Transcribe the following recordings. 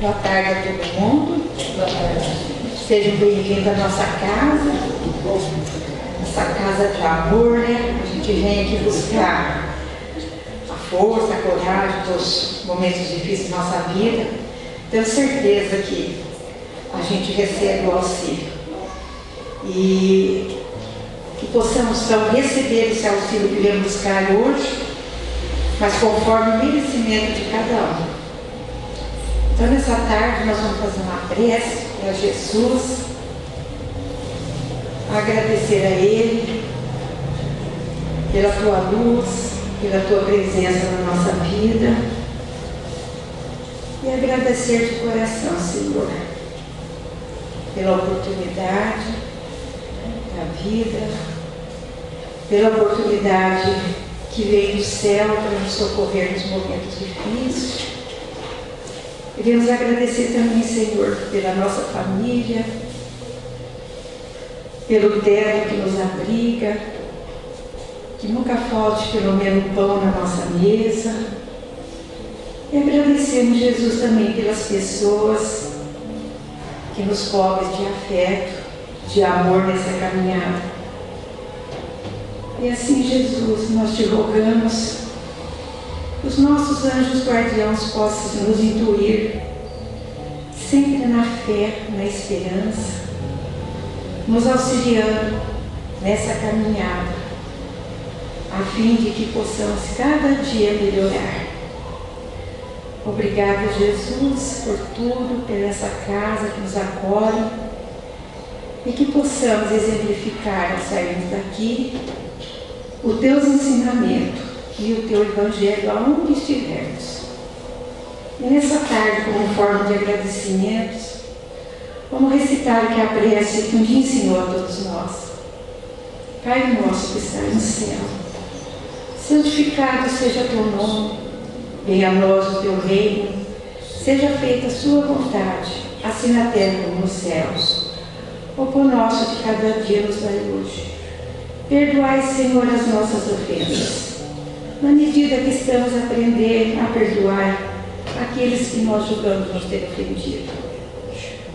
Boa tarde a todo mundo. Boa tarde. Sejam bem-vindos à nossa casa. Essa casa de amor, né? A gente vem aqui buscar a força, a coragem dos momentos difíceis da nossa vida. Tenho certeza que a gente recebe o auxílio. E que possamos então receber esse auxílio que viemos buscar hoje, mas conforme o merecimento de cada um. Então, nessa tarde, nós vamos fazer uma prece para Jesus, agradecer a Ele pela Tua luz, pela Tua presença na nossa vida e agradecer de coração, Senhor, pela oportunidade da vida, pela oportunidade que veio do céu para nos socorrer nos momentos difíceis. Queremos agradecer também, Senhor, pela nossa família, pelo teto que nos abriga, que nunca falte pelo menos pão na nossa mesa. E agradecemos, Jesus, também pelas pessoas que nos cobrem de afeto, de amor nessa caminhada. E assim, Jesus, nós te rogamos, os nossos anjos guardiãos possam nos intuir, sempre na fé, na esperança, nos auxiliando nessa caminhada, a fim de que possamos cada dia melhorar. Obrigada, Jesus, por tudo, por essa casa que nos acolhe, e que possamos exemplificar ao sairmos daqui os teus ensinamentos e o teu evangelho aonde estivermos. E nessa tarde, como forma de agradecimentos, vamos recitar aqui a prece que um dia ensinou a todos nós. Pai nosso que está no céu, santificado seja teu nome, venha a nós o teu reino, seja feita a sua vontade, assim na terra como nos céus. O pão nosso de cada dia nos dai hoje. Perdoai, Senhor, as nossas ofensas, na medida que estamos aprendendo a perdoar aqueles que nós julgamos nos ter ofendido.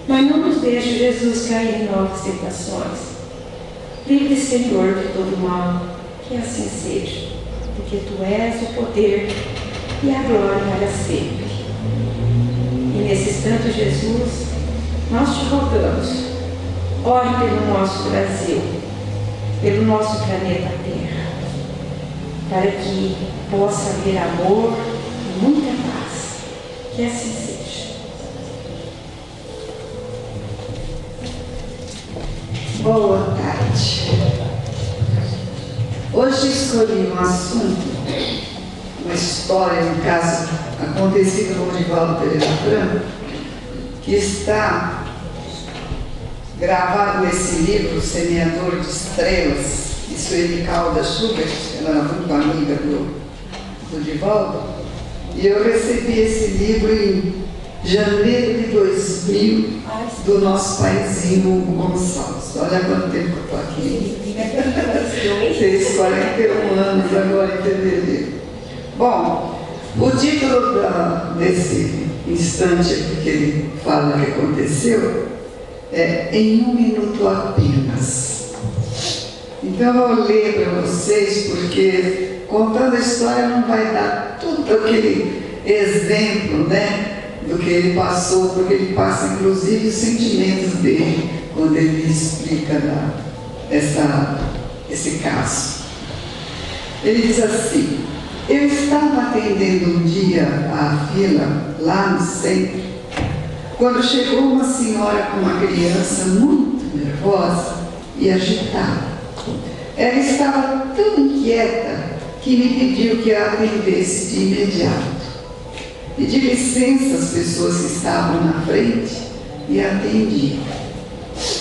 Mas não nos deixe, Jesus, cair em novas tentações. Livre, Senhor, de todo mal, que assim seja, porque Tu és o poder e a glória para sempre. E nesse instante, Jesus, nós te rogamos, ore pelo nosso Brasil, pelo nosso planeta Terra, para que possa haver amor e muita paz. Que assim seja. Boa tarde. Hoje escolhi um assunto, uma história, um caso acontecido com o Divaldo Pereira Franco, que está gravado nesse livro, Semeador de Estrelas, de Sueli Caldas Schubert. Ela era muito amiga do Divaldo, e eu recebi esse livro em janeiro de 2000, do nosso paizinho Hugo Gonçalves. Olha quanto tempo eu estou aqui. Fez 41 anos agora em fevereiro. Bom, o título desse instante que ele fala que aconteceu é Em um Minuto Apenas. Então eu vou ler para vocês, porque contando a história não vai dar tudo aquele exemplo, né, do que ele passou, porque ele passa inclusive os sentimentos dele quando ele explica esse caso. Ele diz assim: eu estava atendendo um dia a fila lá no centro, quando chegou uma senhora com uma criança muito nervosa e agitada. Ela estava tão inquieta que me pediu que a atendesse de imediato. Pedi licença às pessoas que estavam na frente e a atendi.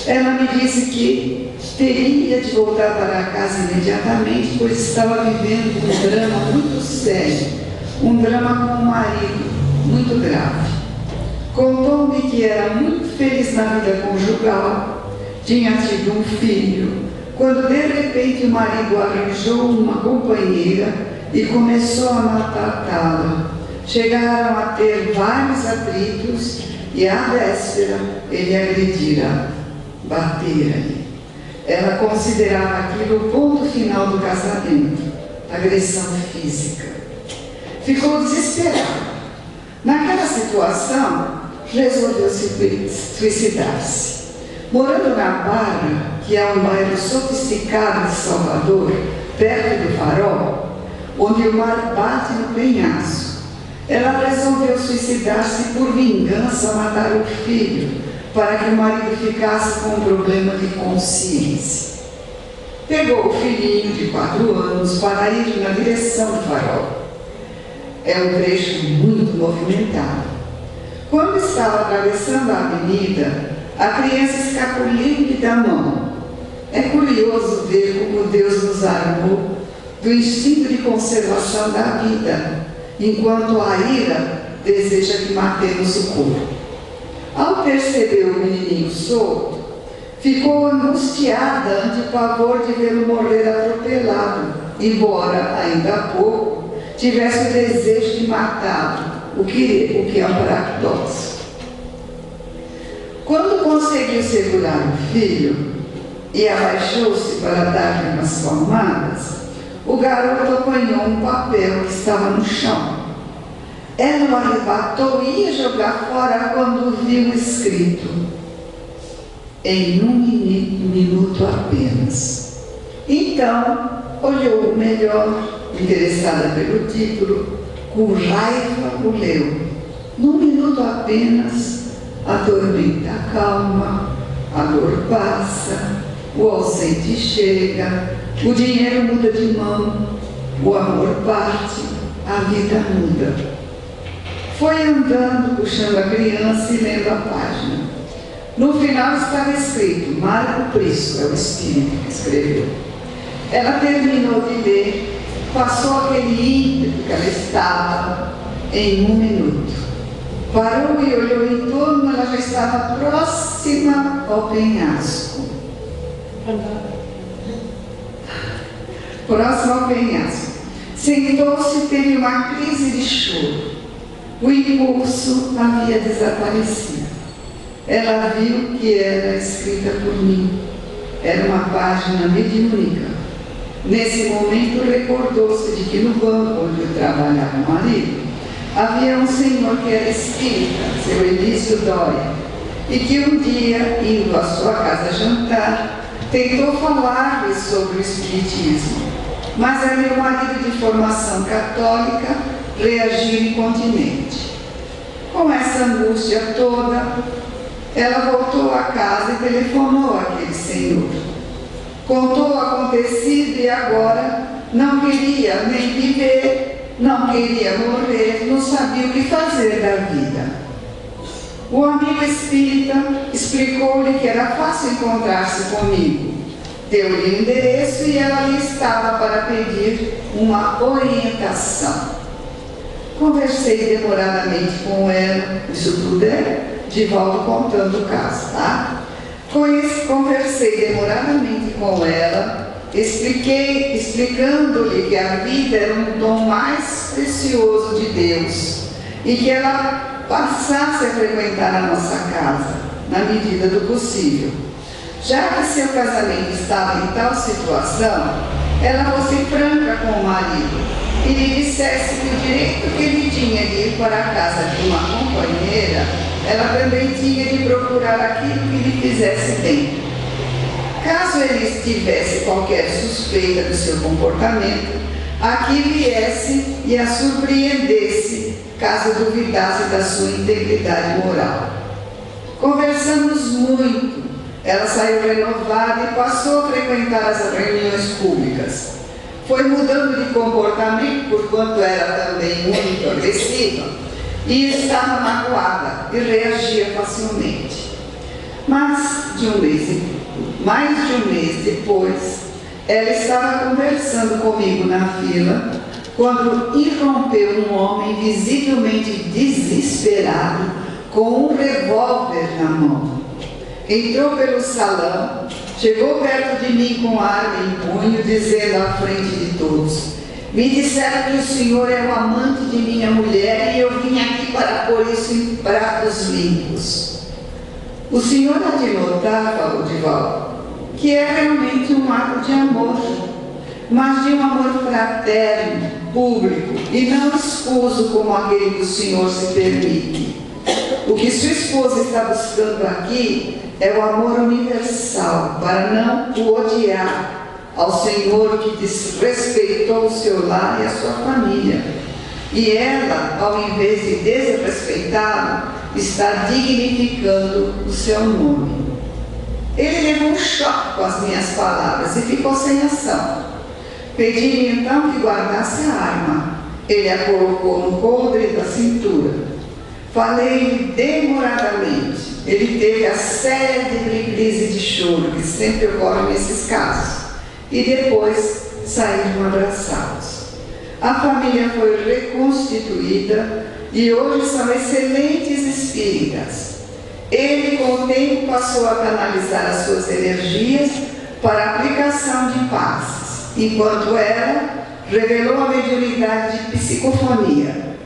Ela me disse que teria de voltar para casa imediatamente, pois estava vivendo um drama muito sério, um drama com um marido muito grave. Contou-me que era muito feliz na vida conjugal, tinha tido um filho, quando de repente o marido arranjou uma companheira e começou a maltratá-la. chegaram a ter vários atritos e à véspera ele agredira, batera-lhe. Ela considerava aquilo o ponto final do casamento, agressão física. Ficou desesperada. Naquela situação, resolveu se suicidar-se. Morando na Barra, que é um bairro sofisticado de Salvador, perto do Farol, onde o mar bate no penhasco, ela resolveu suicidar-se por vingança, matar o filho, para que o marido ficasse com um problema de consciência. Pegou o filhinho de 4 anos para ir na direção do Farol. É um trecho muito movimentado. Quando estava atravessando a avenida, a criança escapuliu-lhe da mão. É curioso ver como Deus nos armou do instinto de conservação da vida, enquanto a ira deseja que matemos o corpo. Ao perceber o menininho solto, ficou angustiada ante o pavor de vê-lo morrer atropelado, embora ainda há pouco tivesse o desejo de matá-lo, o que é um paradoxo. Quando conseguiu segurar o filho e abaixou-se para dar-lhe umas palmadas, o garoto apanhou um papel que estava no chão. Ela o arrebatou e ia jogar fora quando viu escrito: em 1 minuto apenas. Então, olhou melhor, interessada pelo título, com raiva o leu. 1 minuto apenas, a tormenta calma, a dor passa, o ausente chega, o dinheiro muda de mão, o amor parte, a vida muda. Foi andando, puxando a criança e lendo a página. No final estava escrito: Marco Prisco, é o espírito que escreveu. Ela terminou de ler, passou aquele ímpeto que ela estava em 1 minuto. Parou e olhou em torno, ela já estava próxima ao penhasco. Próximo ao penhasco. Sentou-se e teve uma crise de choro. O impulso havia desaparecido. Ela viu que era escrita por mim. Era uma página mediúnica. Nesse momento recordou-se de que no banco onde eu trabalhava o marido, havia um senhor que era espírita, seu Elício Dória, e que um dia, indo à sua casa jantar, tentou falar-lhe sobre o espiritismo, mas a meu marido de formação católica reagiu incontinente. Com essa angústia toda, ela voltou à casa e telefonou àquele senhor. Contou o acontecido e agora não queria nem viver, não queria morrer, não sabia o que fazer da vida. O amigo espírita explicou-lhe que era fácil encontrar-se comigo. Deu-lhe o endereço e ela ali estava para pedir uma orientação. Conversei demoradamente com ela, isso tudo é Divaldo contando o caso, tá? Conversei demoradamente com ela, explicando-lhe que a vida era um dom mais precioso de Deus e que ela passasse a frequentar a nossa casa, na medida do possível. Já que seu casamento estava em tal situação, ela fosse franca com o marido e lhe dissesse que o direito que ele tinha de ir para a casa de uma companheira, ela também tinha de procurar aquilo que lhe fizesse bem. Caso ele tivesse qualquer suspeita do seu comportamento, aqui viesse e a surpreendesse, caso duvidasse da sua integridade moral. Conversamos muito. Ela saiu renovada e passou a frequentar as reuniões públicas. Foi mudando de comportamento, porquanto era também muito agressiva, e estava magoada e reagia facilmente. Mais de um mês depois, ela estava conversando comigo na fila, quando irrompeu um homem visivelmente desesperado, com um revólver na mão. Entrou pelo salão, chegou perto de mim com a arma em punho, dizendo à frente de todos: Me disseram que o Senhor é o amante de minha mulher e eu vim aqui para pôr isso em pratos limpos. O Senhor há de notar, falou Divaldo, que é realmente um ato de amor, mas de um amor fraterno, público, e não escuso como aquele que o Senhor se permite. O que sua esposa está buscando aqui é o amor universal, para não o odiar ao Senhor que desrespeitou o seu lar e a sua família. E ela, ao invés de desrespeitá-lo, está dignificando o seu nome. Ele levou um choque com as minhas palavras e ficou sem ação. Pedi-lhe então que guardasse a arma. Ele a colocou no coldre da cintura. Falei demoradamente. Ele teve a célebre crise de choro que sempre ocorre nesses casos. E depois saíram abraçados. A família foi reconstituída e hoje são excelentes espíritas. Ele, com o tempo, passou a canalizar as suas energias para a aplicação de passes, enquanto ela revelou a mediunidade de psicofonia.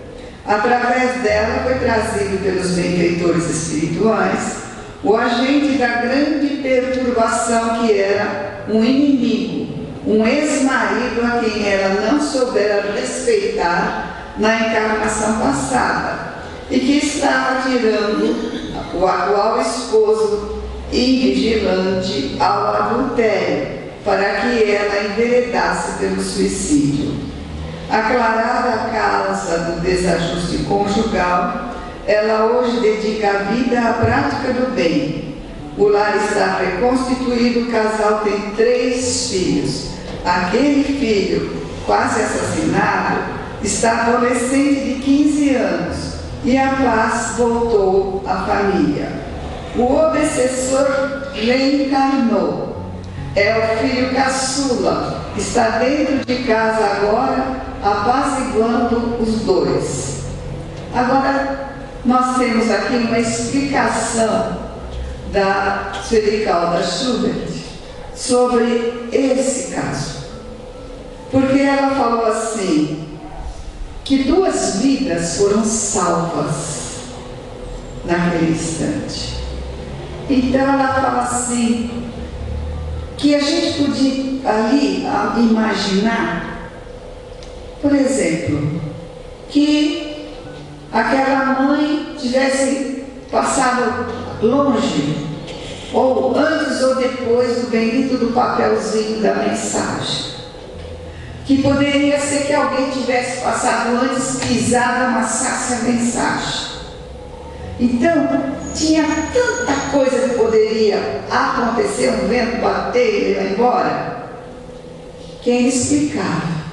Através dela foi trazido pelos benfeitores espirituais o agente da grande perturbação que era um inimigo, um ex-marido a quem ela não soubera respeitar na encarnação passada e que estava tirando o atual esposo invigilante ao adultério para que ela enveredasse pelo suicídio. Aclarada a causa do desajuste conjugal, ela hoje dedica a vida à prática do bem. O lar está reconstituído, o casal tem 3 filhos. Aquele filho, quase assassinado, está adolescente de 15 anos e a paz voltou à família. O obsessor reencarnou. É o filho caçula, está dentro de casa agora, apaziguando os dois. Agora, nós temos aqui uma explicação da Sueli Caldas Schubert sobre esse caso. Porque ela falou assim, que 2 vidas foram salvas naquele instante. Então ela fala assim, que a gente podia ali imaginar, por exemplo, que aquela mãe tivesse passado longe, ou antes ou depois do bendito do papelzinho da mensagem. Que poderia ser que alguém tivesse passado antes, pisado, amassasse a mensagem. Então, tinha tanta coisa que poderia acontecer, um vento bater e ele vai embora, que ele explicava,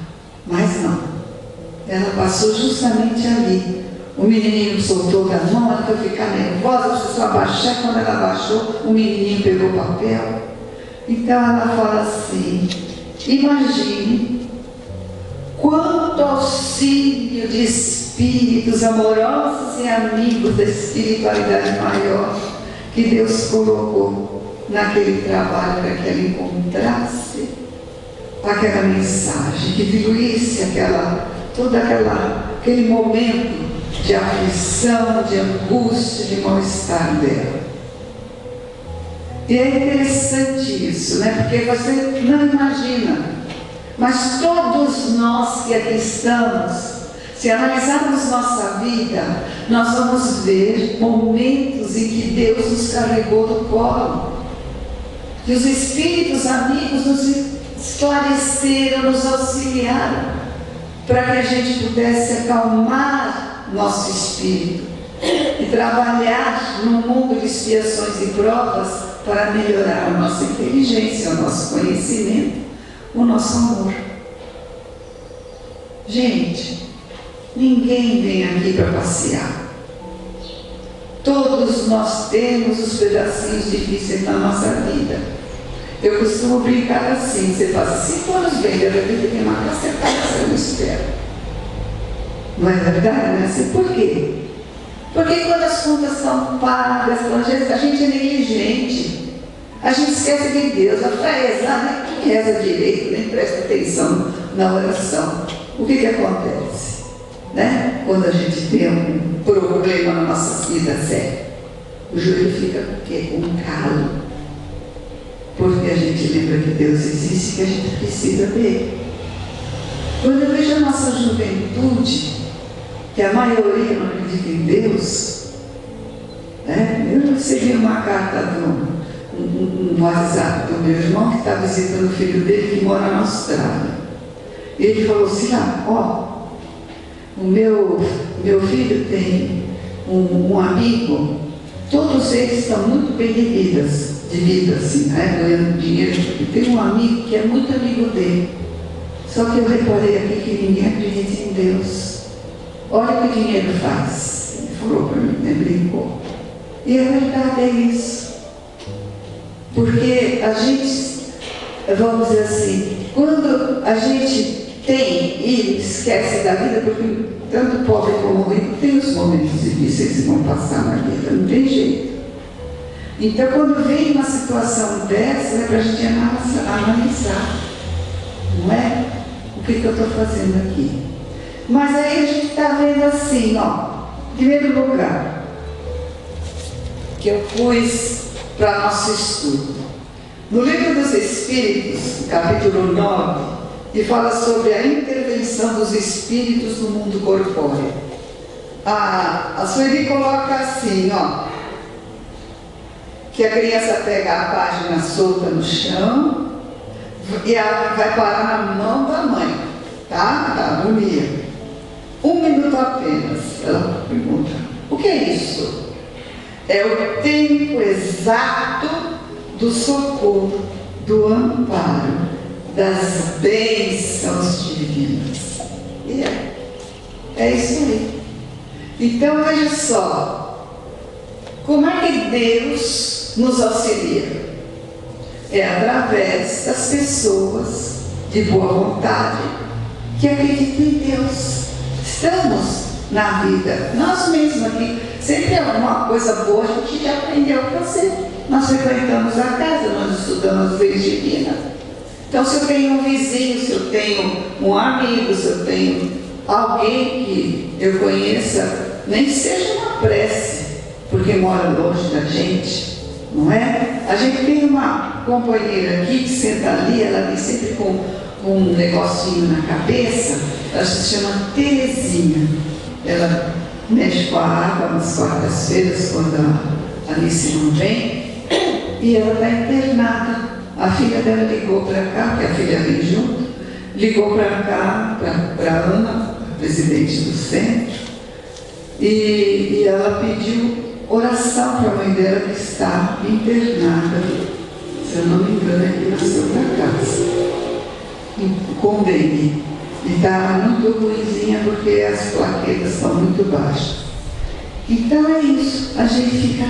mas não. Ela passou justamente ali. O menininho soltou da mão, ela foi ficar nervosa, precisou abaixar. Quando ela abaixou, o menininho pegou o papel. Então ela fala assim, imagine quanto auxílio de espíritos amorosos e amigos da espiritualidade maior que Deus colocou naquele trabalho para que ela encontrasse aquela mensagem, que diluísse aquele momento de aflição, de angústia, de mal-estar dela. E é interessante isso, né? Porque você não imagina, mas todos nós que aqui estamos, se analisarmos nossa vida, nós vamos ver momentos em que Deus nos carregou do colo, que os espíritos amigos nos esclareceram, nos auxiliaram, para que a gente pudesse acalmar nosso espírito e trabalhar num mundo de expiações e provas para melhorar a nossa inteligência, o nosso conhecimento, o nosso amor. Gente, ninguém vem aqui para passear. Todos nós temos os pedacinhos difíceis na nossa vida. Eu costumo brincar assim, você passa 5 anos bem, de repente tem uma cacetada, você não espera. Não é verdade? Não é assim? Por quê? Porque quando as contas são pagas, quando a gente é negligente, a gente esquece de Deus. A fé é exata, quem reza direito, nem presta atenção na oração. o que acontece? Né? Quando a gente tem um problema na nossa vida séria, o joelho fica com o quê? Com um calo. Porque a gente lembra que Deus existe e que a gente precisa dele. Quando eu vejo a nossa juventude, que a maioria não acredita em Deus, né? Eu recebi uma carta no WhatsApp do meu irmão que está visitando o filho dele que mora na Austrália. E ele falou assim, o meu filho tem um amigo, todos eles estão muito bem de vida assim, né? Ganhando dinheiro. E tem um amigo que é muito amigo dele. Só que eu reparei aqui que ninguém acredita em Deus. Olha o que o dinheiro faz. Ele falou para mim, né? Brincou. E a verdade é isso. Porque a gente, vamos dizer assim, quando a gente tem e esquece da vida, porque tanto pobre como rico tem os momentos difíceis que vão passar na vida, não tem jeito. Então, quando vem uma situação dessa, é para a gente analisar, não é? O que eu estou fazendo aqui? Mas aí a gente está vendo assim, em primeiro lugar, que eu pus para nosso estudo. No Livro dos Espíritos, capítulo 9, e fala sobre a intervenção dos espíritos no mundo corpóreo. A Sueli coloca assim, que a criança pega a página solta no chão e ela vai parar na mão da mãe, tá? Da agonia. 1 minuto apenas. Ela pergunta, o que é isso? É o tempo exato do socorro, do amparo, das bênçãos divinas. E é isso aí. Então veja só, como é que Deus nos auxilia? É através das pessoas de boa vontade que acreditam em Deus. Estamos na vida, nós mesmos aqui, sempre alguma coisa boa a gente já aprendeu a fazer. Nós frequentamos a casa, nós estudamos as leis divinas. Então, se eu tenho um vizinho, se eu tenho um amigo, se eu tenho alguém que eu conheça, nem que seja uma prece, porque mora longe da gente, não é? A gente tem uma companheira aqui que senta ali, ela vem sempre com um negocinho na cabeça, ela se chama Terezinha. Ela mexe com a água nas quartas-feiras, quando a Alice não vem, e ela está internada. A filha dela ligou para cá, porque a filha vem junto, ligou para cá, para a Ana, a presidente do centro, e ela pediu oração para a mãe dela que está internada, se eu não me engano, aqui na Santa Casa, com dengue. E está muito ruimzinha porque as plaquetas estão muito baixas. Então é isso, a gente fica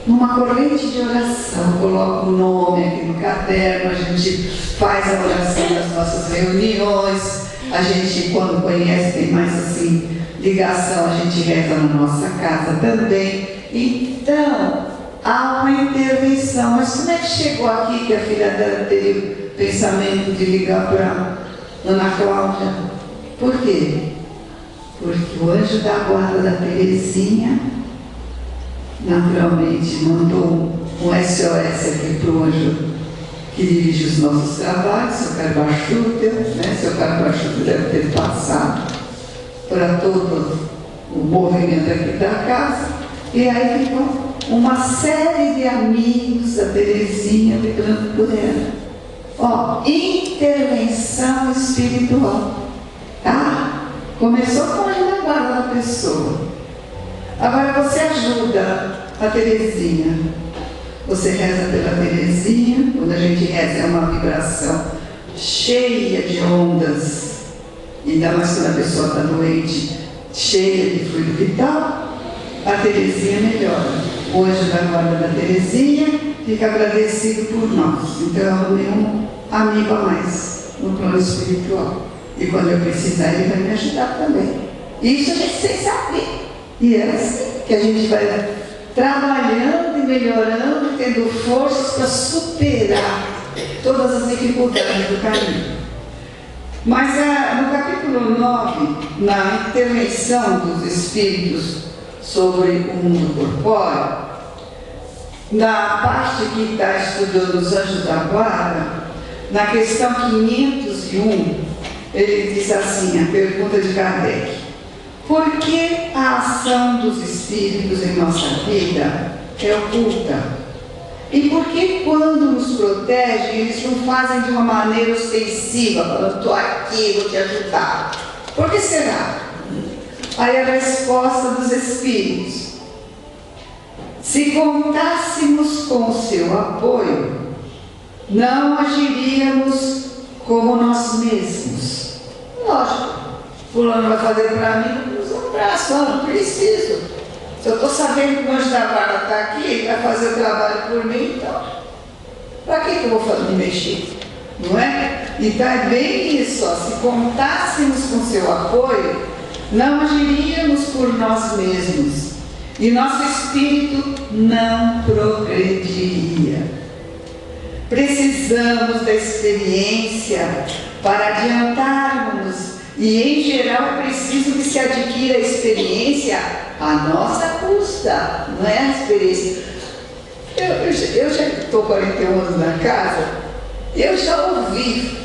numa corrente de oração, coloca o nome aqui no caderno, a gente faz a oração das nossas reuniões, a gente, quando conhece, tem mais assim, ligação, a gente reza na nossa casa também. Então, há uma intervenção. Mas como é que chegou aqui que a filha dela teve o pensamento de ligar para Ana Cláudia? Por quê? Porque o anjo da guarda da Terezinha naturalmente mandou um SOS aqui para o anjo que dirige os nossos trabalhos, seu Carbachuta, né? Seu Carbachuta deve ter passado para todo o movimento aqui da casa, e aí ficou uma série de amigos da Terezinha ligando por ela. Intervenção espiritual, tá? Começou com a ajuda da pessoa. Agora você ajuda a Terezinha. Você reza pela Terezinha. Quando a gente reza é uma vibração cheia de ondas, ainda mais quando a pessoa está doente, cheia de fluido vital, a Terezinha melhora. O anjo da guarda da Terezinha fica agradecido por nós. Então eu arrumei um amigo a mais no plano espiritual. E quando eu precisar, ele vai me ajudar também. Isso a gente sem saber. E é assim que a gente vai trabalhando e melhorando, tendo forças para superar todas as dificuldades do caminho. Mas no capítulo 9, na intervenção dos espíritos sobre o mundo corpóreo, na parte que está estudando os anjos da guarda, na questão 501, ele diz assim, a pergunta de Kardec: por que a ação dos espíritos em nossa vida é oculta? E por que quando nos protegem, eles não fazem de uma maneira ostensiva, falando, estou aqui, vou te ajudar? Por que será? Aí a resposta dos espíritos: se contássemos com o seu apoio, não agiríamos como nós mesmos. Lógico, fulano vai fazer para mim, usa um braço, não preciso. Se eu estou sabendo que o anjo da guarda está aqui, ele vai fazer o trabalho por mim, então, para que eu vou fazer mexer? Não é? Então é bem isso, ó, se contássemos com seu apoio, não agiríamos por nós mesmos, e nosso espírito não progrediria. Precisamos da experiência para adiantarmos, e em geral é preciso que se adquira a experiência à nossa custa, não é a experiência. Eu já estou 41 anos na casa, eu já ouvi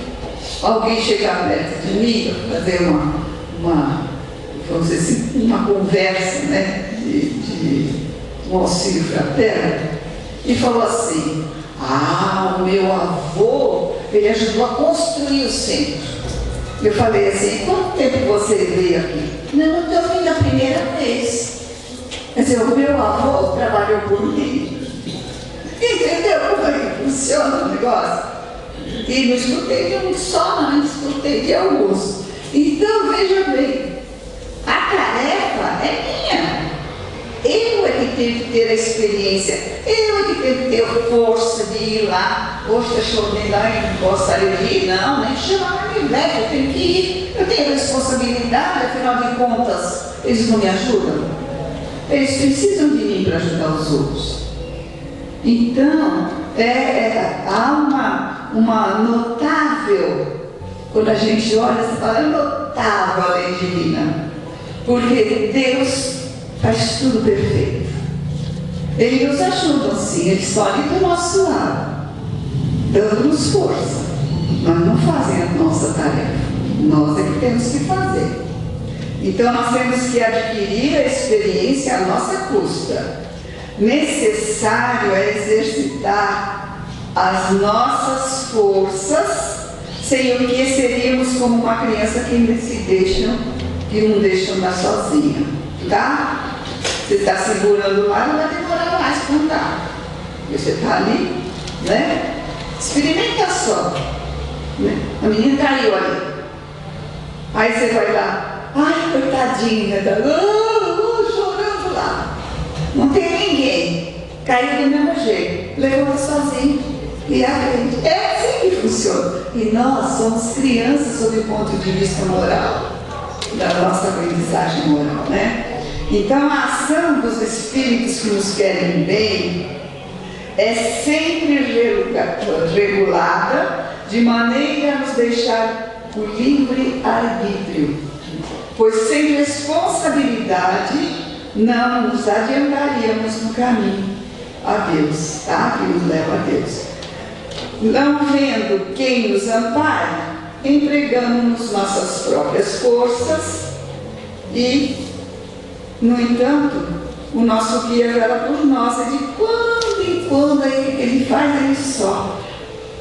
alguém chegar perto de mim, fazer vamos dizer assim, uma conversa, né, de um auxílio fraterno, e falou assim: ah, o meu avô, ele ajudou a construir o centro. Eu falei assim: quanto tempo você veio aqui? Não, eu estou vindo a primeira vez. Quer dizer, o meu avô trabalhou por mim. Entendeu como é que funciona o negócio? E não escutei de um só, não, escutei de alguns. Então, veja bem, a tarefa é minha. Eu é que tenho que ter a experiência, eu é que tenho que ter a força de ir lá. Poxa, chovendo lá e não gostaria de ir, não, nem chamar me leva, eu tenho que ir. Eu tenho responsabilidade, afinal de contas, eles não me ajudam. Eles precisam de mim para ajudar os outros. Então, há uma notável, quando a gente olha, você fala, é notável a lei divina, porque Deus faz tudo perfeito. Ele nos ajuda, sim, eles estão ali do nosso lado, dando-nos força, mas não fazem a nossa tarefa. Nós é que temos que fazer. Então nós temos que adquirir a experiência à nossa custa. Necessário é exercitar as nossas forças, sem o que seríamos como uma criança que não deixam andar sozinha, tá? Você está segurando lá, não vai demorar mais para andar. Você está ali, né? Experimenta só. Né? A menina caiu ali. Aí você vai lá, ai, coitadinha, chorando lá. Não tem ninguém. Caiu do mesmo jeito. Levanta sozinho e aprende. É assim que funciona. E nós somos crianças sob o ponto de vista moral, da nossa aprendizagem moral, né? Então a ação dos espíritos que nos querem bem é sempre regulada de maneira a nos deixar o livre arbítrio, pois sem responsabilidade não nos adiantaríamos no caminho a Deus, tá? Que nos leva a Deus. Não vendo quem nos ampara, empregamos nossas próprias forças e, no entanto, o nosso guia vela por nós, é de quando em quando ele faz isso só.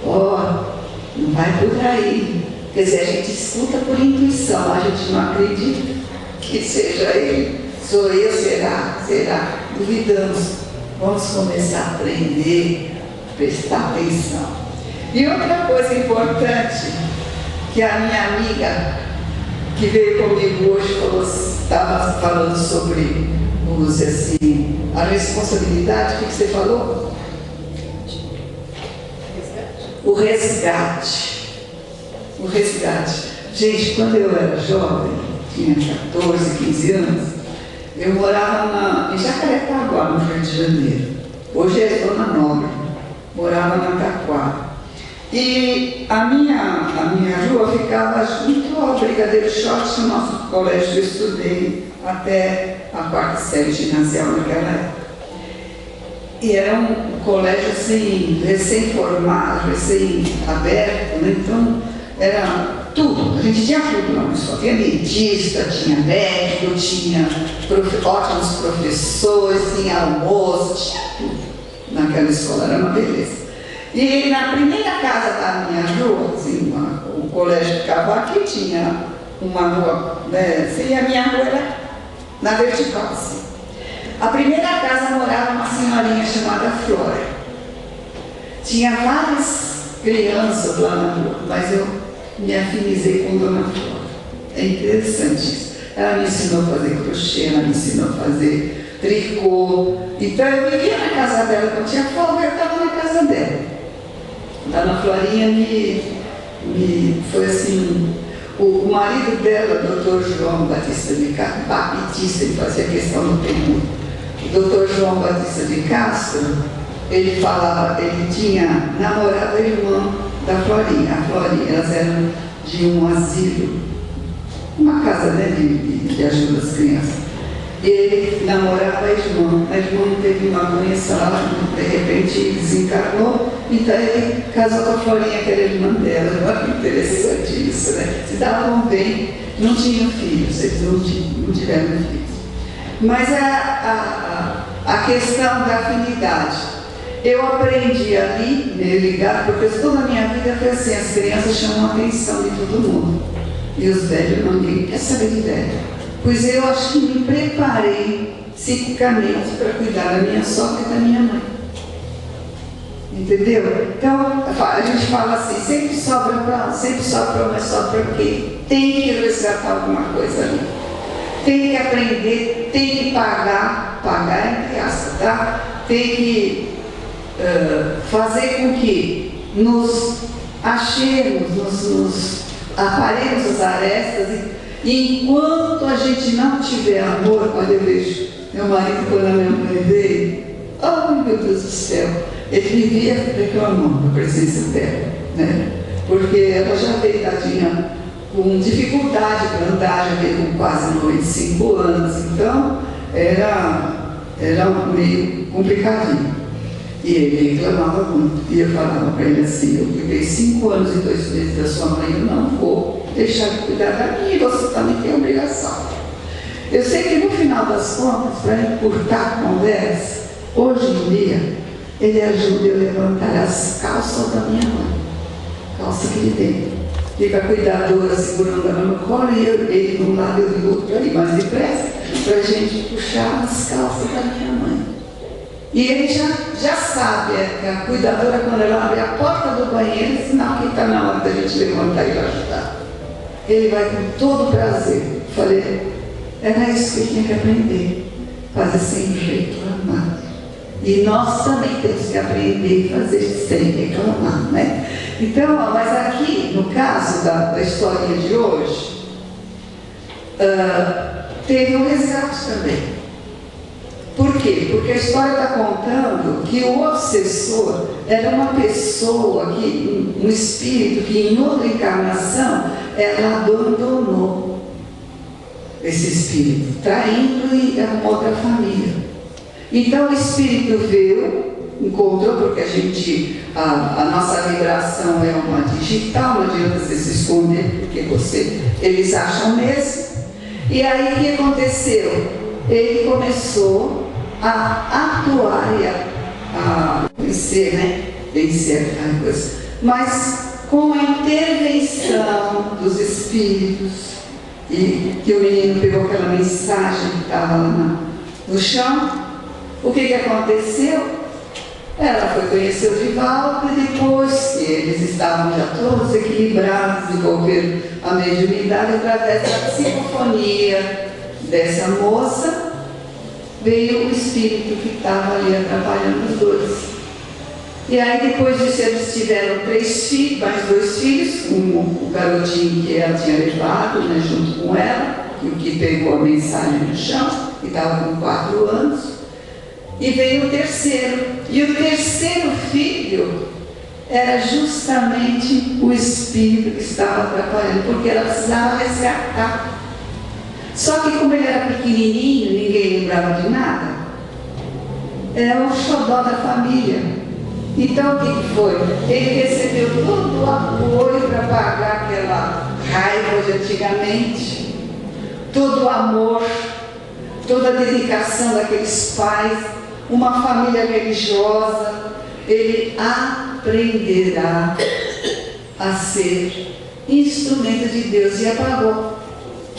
Não vai por aí. Quer dizer, a gente escuta por intuição, a gente não acredita que seja ele. Sou eu, será? Duvidamos. Vamos começar a aprender, prestar atenção. E outra coisa importante, que a minha amiga que veio comigo hoje estava falando sobre, vamos dizer assim, a responsabilidade, o que você falou? O resgate. O resgate. Gente, quando eu era jovem, tinha 14, 15 anos, eu morava em Jacarepaguá, no Rio de Janeiro. Hoje é Zona Nobre. Morava na Taquara. E a minha rua ficava junto ao Brigadeiro Short, o nosso colégio. Eu estudei até a quarta série ginasial naquela época. E era um colégio assim, recém-formado, recém-aberto, né? Então era tudo, a gente tinha tudo na escola. Tinha dentista, tinha médico, tinha ótimos professores, tinha almoço, tinha tudo naquela escola, era uma beleza. E na primeira casa da minha rua, assim, o colégio ficava aqui, tinha uma rua, né, assim, e a minha rua era na vertical, assim. A primeira casa morava uma senhorinha chamada Flora. Tinha várias crianças lá na rua, mas eu me afinizei com Dona Flora. É interessante isso. Ela me ensinou a fazer crochê, ela me ensinou a fazer tricô. Então eu vivia na casa dela, quando tinha folga, eu estava na casa dela. Dona Florinha foi assim, o marido dela, o Dr. João Batista de Castro, Baptista, ele fazia questão do período. O Dr. João Batista de Castro, ele tinha namorado a irmã da Florinha. A Florinha, elas eram de um asilo, uma casa, né, de ajuda às crianças. Ele namorava a irmã teve uma doença lá, de repente ele desencarnou, então ele casou com a Florinha, que era irmã dela. Olha que interessante isso, né? Se davam bem, não tinham filhos, eles não tiveram filhos. Mas a questão da afinidade, eu aprendi ali, meio ligado, porque toda a minha vida foi assim, as crianças chamam a atenção de todo mundo, e os velhos, ninguém quer saber de velho. Pois eu acho que me preparei psiquicamente para cuidar da minha sogra e da minha mãe. Entendeu? Então, a gente fala assim, sempre sobra para um, sempre sobra para um, mas sobra para quem? Tem que resgatar alguma coisa ali. Tem que aprender, tem que pagar entre aspas, tá? Tem que fazer com que nos achemos, nos aparemos as arestas. E enquanto a gente não tiver amor, olha, eu vejo meu marido, quando a minha mãe veio, oh meu Deus do céu, ele vivia reclamando da presença dela, né? Porque ela já veio, tadinha, com dificuldade para andar, já veio com quase 95 anos, então era meio complicadinho. E ele reclamava muito, e eu falava para ele assim, eu cuidei 5 anos e 2 meses da sua mãe, eu não vou deixar de cuidar da minha, e você também tem obrigação. Eu sei que no final das contas, para encurtar a conversa, hoje em dia, ele ajuda eu a levantar as calças da minha mãe, calça aqui de dentro. Fica a cuidadora segurando ela no colo e ele de um lado e eu do outro ali, mais depressa, para a gente puxar as calças da minha mãe. E ele já sabe, a cuidadora, quando ela abre a porta do banheiro, sinal que está na hora da gente levantar e ajudar. Ele vai com todo prazer. Falei, era isso que eu tinha que aprender, fazer sem reclamar. E nós também temos que aprender a fazer sem reclamar, né? Então, mas aqui, no caso da historinha de hoje, teve um resgate também. Por quê? Porque a história está contando que o obsessor era uma pessoa, um espírito que em outra encarnação ela abandonou esse espírito, traindo e arrumou outra família. Então o espírito veio, encontrou, porque a nossa vibração é uma digital, não adianta você se esconder, porque eles acham mesmo. E aí o que aconteceu? Ele começou a atuar e a vencer, né? Vencer a coisa. Mas com a intervenção dos espíritos, e que o menino pegou aquela mensagem que estava lá no chão, o que aconteceu? Ela foi conhecer o Divaldo e depois que eles estavam já todos equilibrados, desenvolveram a mediunidade através da psicofonia dessa moça, veio o espírito que estava ali atrapalhando os dois. E aí depois disso eles tiveram 3 filhos, mais 2 filhos, o garotinho que ela tinha levado, né, junto com ela, o que pegou a mensagem no chão, que estava com 4 anos, e veio o terceiro. E o terceiro filho era justamente o espírito que estava atrapalhando, porque ela precisava resgatar. Só que como ele era pequenininho, ninguém lembrava de nada, era o xodó da família. Então o que foi? Ele recebeu todo o apoio para pagar aquela raiva de antigamente, todo o amor, toda a dedicação daqueles pais, uma família religiosa. Ele aprenderá a ser instrumento de Deus e apagou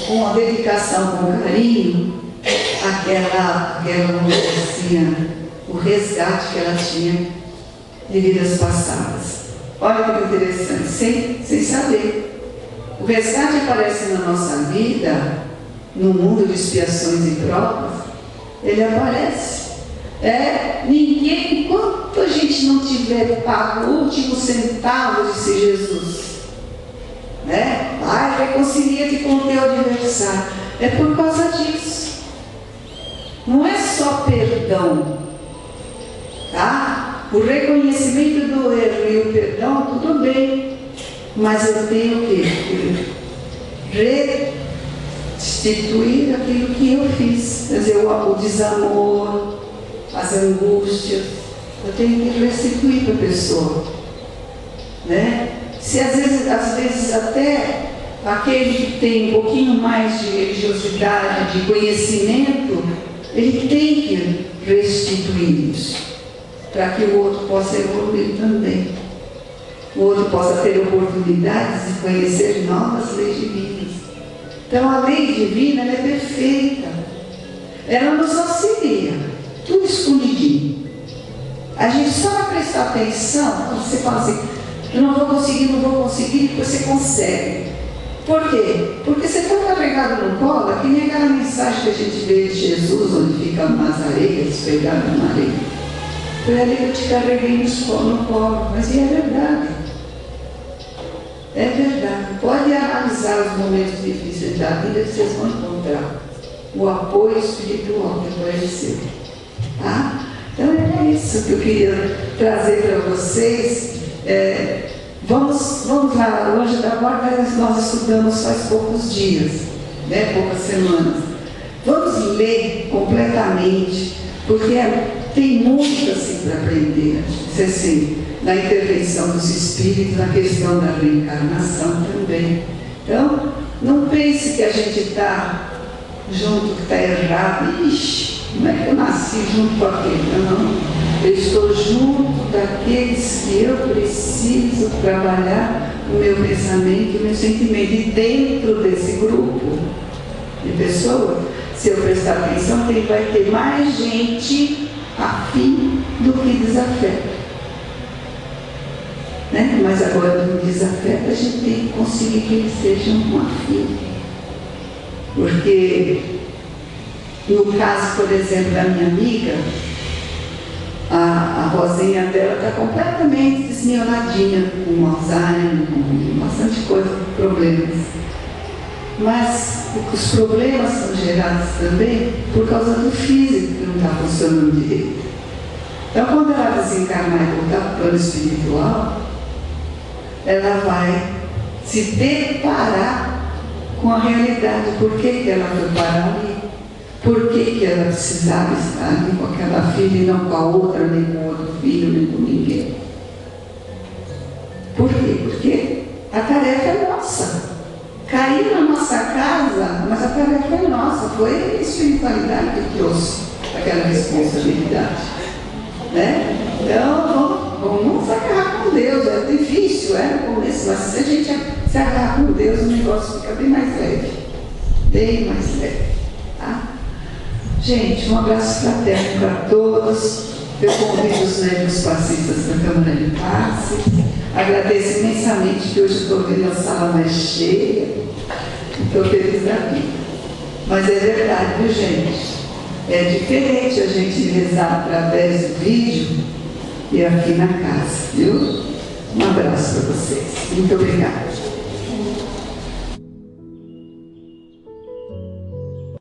com a dedicação, com carinho, aquela mocinha, o resgate que ela tinha de vidas passadas. Olha que interessante, sem saber. O resgate aparece na nossa vida, no mundo de expiações e provas, ele aparece. Enquanto a gente não tiver pago o último centavo, disse Jesus, reconcilia-te com o teu adversário. É por causa disso. Não é só perdão, tá? O reconhecimento do erro e o perdão, tudo bem, mas eu tenho que restituir aquilo que eu fiz, quer dizer, o desamor, as angústias, eu tenho que restituir para a pessoa, né? Se às vezes até aquele que tem um pouquinho mais de religiosidade, de conhecimento, ele tem que restituir isso, para que o outro possa evoluir também. O outro possa ter oportunidades de conhecer novas leis divinas. Então a lei divina, ela é perfeita. Ela nos auxilia, tudo escondidinho. A gente só vai prestar atenção quando você fala assim, eu não vou conseguir, e você consegue. Por quê? Porque você está carregado no colo, que nem aquela mensagem que a gente vê de Jesus, onde ficam nas areias, pegadas na areia. Foi ali que eu te carreguei no colo, mas é verdade. É verdade. Pode analisar os momentos difíceis da vida que vocês vão encontrar o apoio espiritual que apareceu. Tá? Então é isso que eu queria trazer para vocês. Vamos lá, hoje da guarda nós estudamos faz poucos dias, né? Poucas semanas. Vamos ler completamente, porque tem muito assim para aprender, assim, na intervenção dos espíritos, na questão da reencarnação também. Então, não pense que a gente está junto, que está errado. Ixi, não é que eu nasci junto com aquele, não. Eu estou junto daqueles que eu preciso trabalhar o meu pensamento, o meu sentimento. E dentro desse grupo de pessoas, se eu prestar atenção, vai ter mais gente afim do que desafeto. Né? Mas agora, no desafeto, a gente tem que conseguir que eles sejam afim. Porque, no caso, por exemplo, da minha amiga, a Rosinha dela está completamente desmioladinha, com Alzheimer, com bastante coisa, problemas. Mas os problemas são gerados também por causa do físico que não está funcionando direito. Então, quando ela desencarnar e voltar para o plano espiritual, ela vai se deparar com a realidade. Por que ela foi parar ali? Por que ela precisava estar ali com aquela filha e não com a outra, nem com o outro filho, nem com ninguém? Por quê? Porque a tarefa é nossa. Caiu na nossa casa, mas a tarefa é nossa. Foi a espiritualidade que trouxe aquela responsabilidade. Né? Então, vamos se agarrar com Deus. É difícil, no começo, mas se a gente se agarrar com Deus, o negócio fica bem mais leve. Bem mais leve. Tá? Gente, um abraço fraterno para todos. Eu convido os médicos passistas da Câmara de Passe. Agradeço imensamente que hoje estou vendo a sala mais cheia. Estou feliz da vida. Mas é verdade, viu, gente? É diferente a gente rezar através do vídeo e aqui na casa, viu? Um abraço para vocês. Muito obrigada.